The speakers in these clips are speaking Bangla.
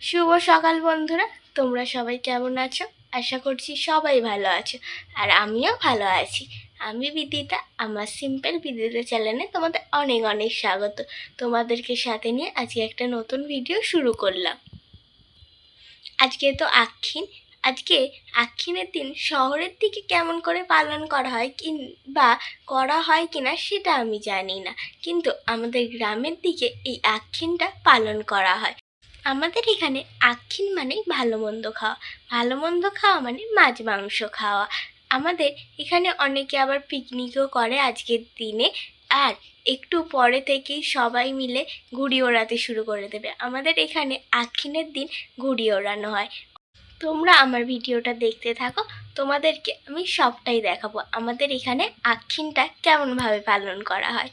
শুভ সকাল বন্ধুরা, তোমরা সবাই কেমন আছো? আশা করছি সবাই ভালো আছো, আর আমিও ভালো আছি। আমি বিদিতা, আমার সিম্পল বিদিতা চ্যানেলে তোমাদের অনেক অনেক স্বাগত। তোমাদেরকে সাথে নিয়ে আজকে একটা নতুন ভিডিও শুরু করলাম। আজকে তো আজকে আক্ষিনের দিন শহরের দিকে কেমন করে পালন করা হয় বা করা হয় কিনা সেটা আমি জানি না, কিন্তু আমাদের গ্রামের দিকে এই আক্ষিনটা পালন করা হয়। আমাদের এখানে আক্ষিন মানেই ভালো মন্দ খাওয়া, ভালো মন্দ খাওয়া মানে মাছ মাংস খাওয়া। আমাদের এখানে অনেকে আবার পিকনিকও করে আজকের দিনে, আর একটু পরে থেকেই সবাই মিলে ঘুড়ি ওড়াতে শুরু করে দেবে। আমাদের এখানে আক্ষিনের দিন ঘুড়ি ওড়ানো হয়। তোমরা আমার ভিডিওটা দেখতে থাকো, তোমাদেরকে আমি সবটাই দেখাবো আমাদের এখানে আক্ষিনটা কেমনভাবে পালন করা হয়।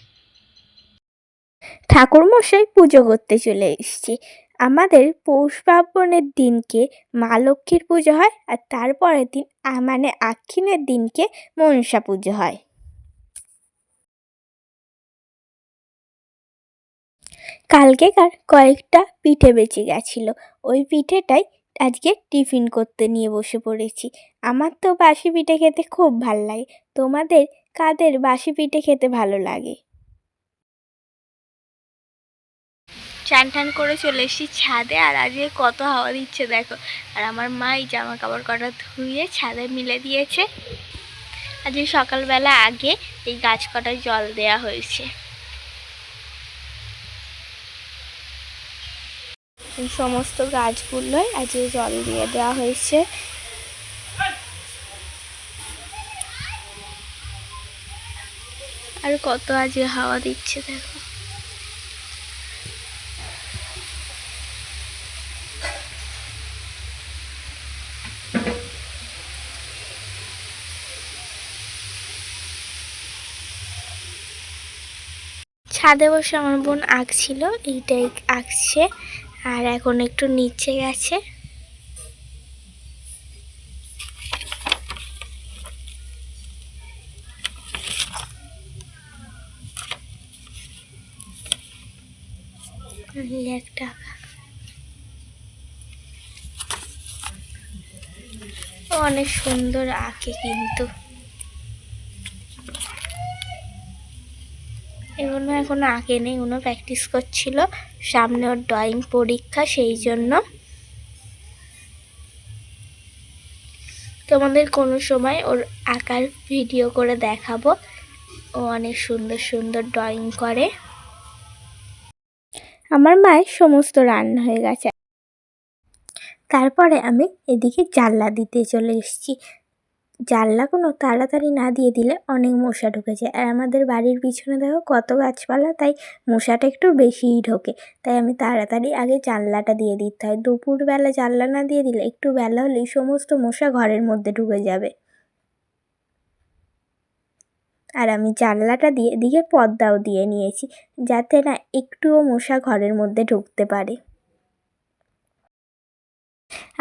ঠাকুরমশাই পুজো করতে চলে এসেছি। আমাদের পৌষ পার্বণের দিনকে মা লক্ষ্মীর পুজো হয়, আর তারপরের দিন মানে আক্ষিনের দিনকে মনসা পুজো হয়। কালকেকার কয়েকটা পিঠে বেঁচে গেছিল, ওই পিঠেটাই আজকে টিফিন করতে নিয়ে বসে পড়েছি। আমার তো বাসি পিঠে খেতে খুব ভালো লাগে। তোমাদের কাদের বাসি পিঠে খেতে ভালো লাগে? চান টান করে চলে এসেছি ছাদে, আর আজকে কত হাওয়া দিচ্ছে দেখো। আর আমার মা এই জামা কাপড় কটা ধুয়ে ছাদে মিলে দিয়েছে। আজকে সকালবেলা আগে এই গাছ কটায় জল দেয়া হয়েছে। এই সমস্ত গাছগুলোয় আজকে জল দিয়ে দেওয়া হয়েছে। আর কত আজকে হাওয়া দিচ্ছে দেখো। ছাদে বসে আমার বোন আঁকছিল, এইটাই আঁকছে, আর এখন একটু নিচে গেছে। একটা অনেক সুন্দর আঁকে, কিন্তু এগুলো এখনো আঁকেনি, এগুলো প্র্যাকটিস করছিল। সামনে ওর ড্রয়িং পরীক্ষা, সেই জন্য। তোমাদের কোনো সময় ওর আঁকার ভিডিও করে দেখাবো। ও অনেক সুন্দর সুন্দর ড্রয়িং করে। আমার মায়ের সমস্ত রান্না হয়ে গেছে। তারপরে আমি এদিকে জানলা দিতে চলে এসেছি। জানলাগুলো তাড়াতাড়ি না দিয়ে দিলে অনেক মশা ঢুকে যায়, আর আমাদের বাড়ির পিছনে দেখো কত গাছপালা, তাই মশাটা একটু বেশিই ঢোকে। তাই আমি তাড়াতাড়ি আগে জানলাটা দিয়ে দিতে হয়। দুপুরবেলা জানলা না দিয়ে দিলে একটু বেলা হলেই সমস্ত মশা ঘরের মধ্যে ঢুকে যাবে। আর আমি জানলাটা দিয়ে এদিকে পর্দাও দিয়ে নিয়েছি, যাতে না একটুও মশা ঘরের মধ্যে ঢুকতে পারে।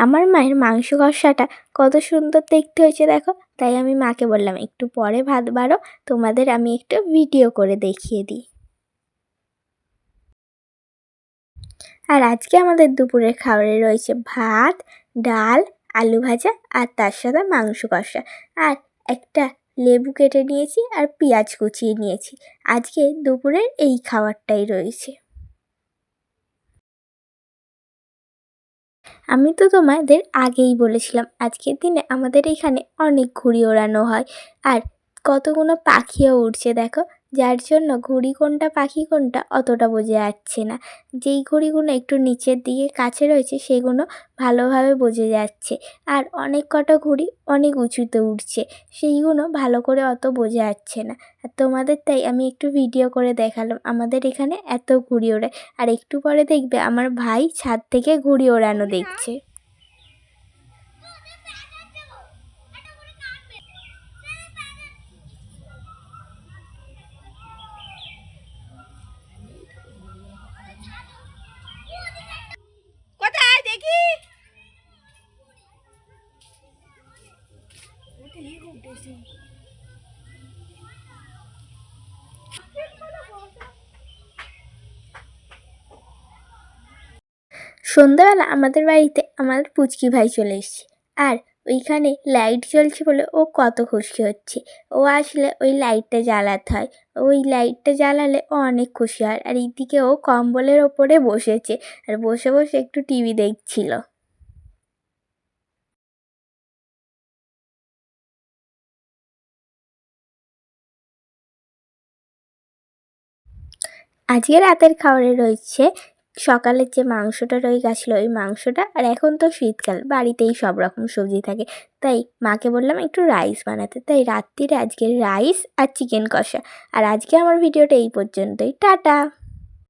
আমার মায়ের মাংস কষাটা কত সুন্দর দেখতে হয়েছে দেখো। তাই আমি মাকে বললাম একটু পরে ভাত বাড়ো, তোমাদের আমি একটু ভিডিও করে দেখিয়ে দিই। আর আজকে আমাদের দুপুরের খাবারে রয়েছে ভাত, ডাল, আলু ভাজা, আর তার সাথে মাংস কষা, আর একটা লেবু কেটে নিয়েছি, আর পেঁয়াজ কুচিয়ে নিয়েছি। আজকে দুপুরের এই খাবারটাই রয়েছে। আমি তো তোমাদের আগেই বলেছিলাম আজকের দিনে আমাদের এখানে অনেক ঘুড়ি ওড়ানো হয়, আর কতগুলো পাখিও উঠছে দেখো, যার জন্য ঘুড়ি কোনটা পাখি কোনটা অতটা বোঝা যাচ্ছে না। যেই ঘুড়িগুলো একটু নিচের দিকে কাছে রয়েছে সেগুলো ভালোভাবে বোঝা যাচ্ছে, আর অনেক কটা ঘুড়ি অনেক উঁচুতে উঠছে, সেইগুলো ভালো করে অত বোঝা যাচ্ছে না। আর তোমাদের তাই আমি একটু ভিডিও করে দেখালাম আমাদের এখানে এত ঘুড়ি ওড়ায়। আর একটু পরে দেখবে আমার ভাই ছাদ থেকে ঘুড়ি ওড়ানো দেখছে। কোথায় দেখি? সন্ধ্যাবেলা আমাদের বাড়িতে আমার পুচকি ভাই চলে এসেছে, আর ওইখানে লাইট জ্বলছে বলে ও কত খুশি হচ্ছে। ও আসলে ওই লাইটটা জ্বালাতে হয়, ওই লাইটটা জ্বালালে ও অনেক খুশি হয়। আর এইদিকে ও কম্বলের ওপরে বসেছে আর বসে বসে একটু টিভি দেখছিল। আজকে রাতের খাবারে রয়েছে সকালের যে মাংসটা রয়ে গেছিলো ওই মাংসটা, আর এখন তো শীতকাল, বাড়িতেই সব রকম সবজি থাকে, তাই মাকে বললাম একটু রাইস বানাতে। তাই রাত্রিরে আজকে রাইস আর চিকেন কষা। আর আজকে আমার ভিডিওটা এই পর্যন্তই, টাটা।